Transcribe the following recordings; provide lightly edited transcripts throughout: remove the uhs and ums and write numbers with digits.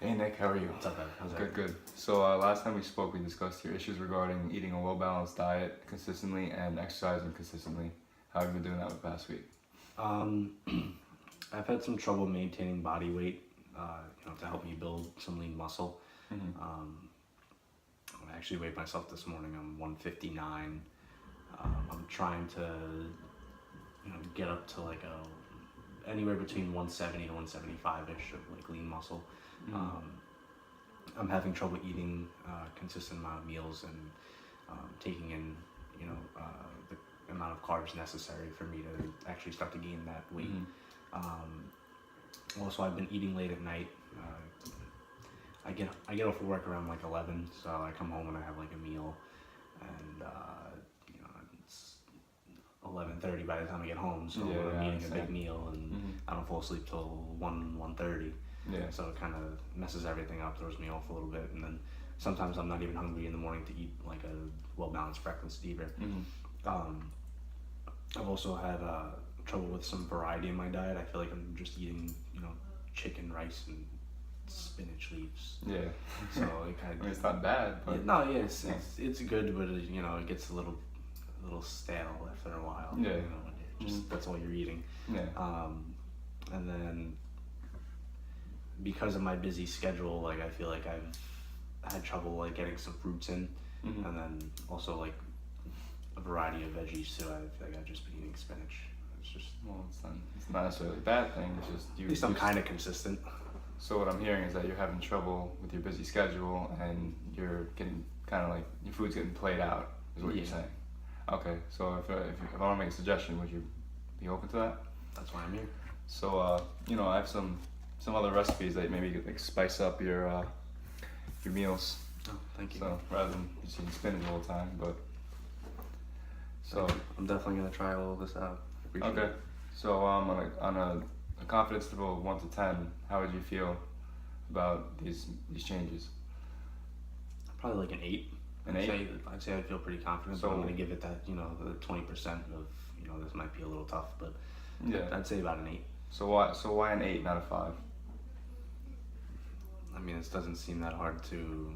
Hey Nick, how are you? What's up, man? How's Good, that? good. So last time we spoke, we discussed your issues regarding eating a well-balanced diet consistently and exercising consistently. How have you been doing that the past week? Um, I've had some trouble maintaining body weight, to help me build some lean muscle. Mm-hmm. I actually weighed myself this morning. I'm 159. I'm trying to, get up to like anywhere between 170 to 175-ish of like lean muscle. Mm-hmm. I'm having trouble eating consistent amount of meals and taking in, the amount of carbs necessary for me to actually start to gain that weight. Also, I've been eating late at night. I get off of work around like 11, so I come home and I have like a meal, and it's 11:30 by the time I get home. So I'm eating a big meal, and I don't fall asleep till 1:30. Yeah. So it kind of messes everything up, throws me off a little bit, and then sometimes I'm not even hungry in the morning to eat like a well-balanced breakfast either. I've also had trouble with some variety in my diet. I feel like I'm just eating, chicken, rice, and spinach leaves. Yeah. So it kind of. It's not bad, but It's good, but it gets a little stale after a while. Yeah. That's all you're eating. Yeah. And then because of my busy schedule, like I feel like I've had trouble like getting some fruits in, and then also like a variety of veggies too. I feel like I've just been eating spinach. It's just It's not necessarily a bad thing. It's just you. at least I'm kind of consistent. So what I'm hearing is that you're having trouble with your busy schedule, and you're getting kind of like your food's getting played out. Is what you're saying. Okay. So if I want to make a suggestion, would you be open to that? That's why I'm here. So I have some other recipes that maybe like spice up your meals. Oh, thank you. So rather than just eating spinach all the time, but so I'm definitely gonna try all of this out. Appreciate okay. it. So on a confidence level of 1 to 10, how would you feel about these changes? Probably like an 8. An 8? I'd say I feel pretty confident. So but I'm gonna give it that the 20% of this might be a little tough, but yeah, I'd say about an 8. So why an 8, not a 5? I mean, this doesn't seem that hard to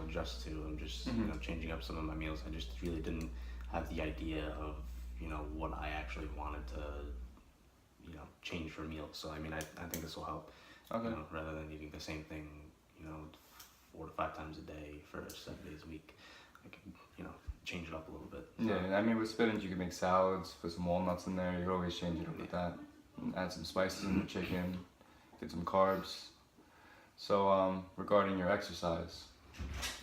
adjust to. I'm just changing up some of my meals. I just really didn't have the idea of what I actually wanted to change for meals. So I mean, I think this will help. Okay. Rather than eating the same thing 4 to 5 times a day for 7 days a week, I can change it up a little bit. Yeah, I mean with spinach you can make salads, put some walnuts in there. You can always change it up with that. And add some spices in the chicken, get some carbs. So regarding your exercise.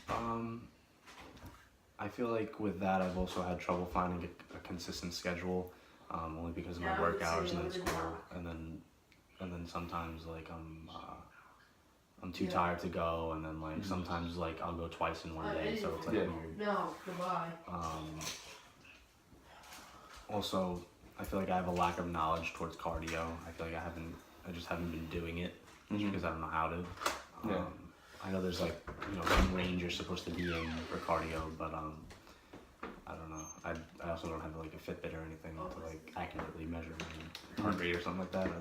I feel like with that I've also had trouble finding a consistent schedule, only because of my work hours and then school, and then sometimes like I'm too tired to go, and then like sometimes like I'll go twice in one day, so it's like weird. No, goodbye. Also, I feel like I have a lack of knowledge towards cardio. I feel like I just haven't been doing it because I don't know how to. Yeah. I know there's like some range you're supposed to be in for cardio, but I don't know. I also don't have like a Fitbit or anything to like accurately measure my heart rate or something like that.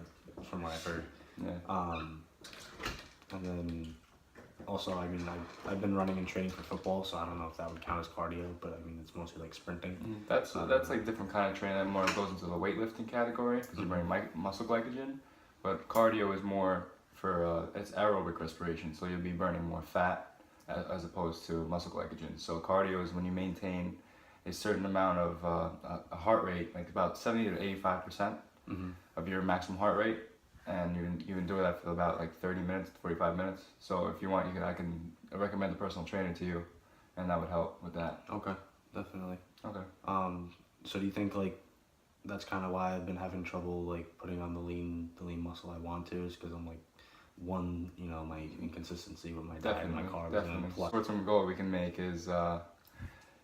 From what I've heard. Yeah. And then also, I mean, I've been running and training for football, so I don't know if that would count as cardio, but I mean, it's mostly like sprinting. That's like different kind of training. That more goes into the weightlifting category because you're burning muscle glycogen, but cardio is more for it's aerobic respiration, so you'll be burning more fat as opposed to muscle glycogen. So cardio is when you maintain a certain amount of a heart rate, like about 70 to 85% of your maximum heart rate, and you can do that for about like 30 minutes, 45 minutes. So if you want, I can recommend a personal trainer to you, and that would help with that. Okay, definitely. Okay. So do you think like that's kind of why I've been having trouble like putting on the lean muscle I want to, is because I'm like my inconsistency with my diet and my carbs. Definitely. Short-term goal we can make is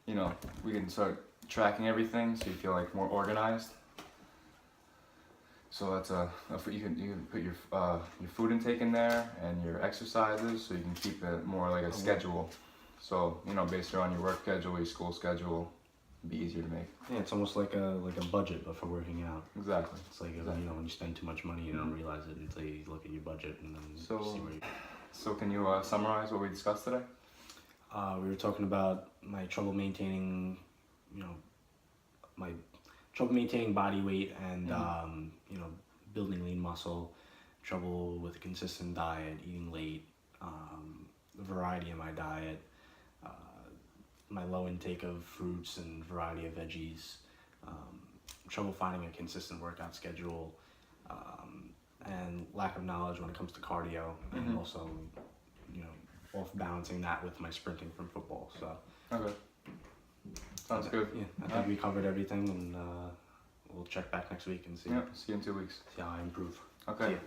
we can start tracking everything so you feel like more organized. So that's you can put your food intake in there and your exercises, so you can keep it more like a schedule. So based on your work schedule, your school schedule, it'd be easier to make. Yeah, it's almost like a budget, but for working out. Exactly. It's like when you spend too much money, you don't realize it until you look at your budget and then see where you. So can you summarize what we discussed today? We were talking about my trouble maintaining, my trouble maintaining body weight and, building lean muscle, trouble with a consistent diet, eating late, the variety in my diet, my low intake of fruits and variety of veggies, trouble finding a consistent workout schedule, and lack of knowledge when it comes to cardio, and also, off balancing that with my sprinting from football. So Okay. Sounds good. yeah, I think we covered everything, and we'll check back next week and see Yeah. See you in 2 weeks. how I improve. Okay. See ya.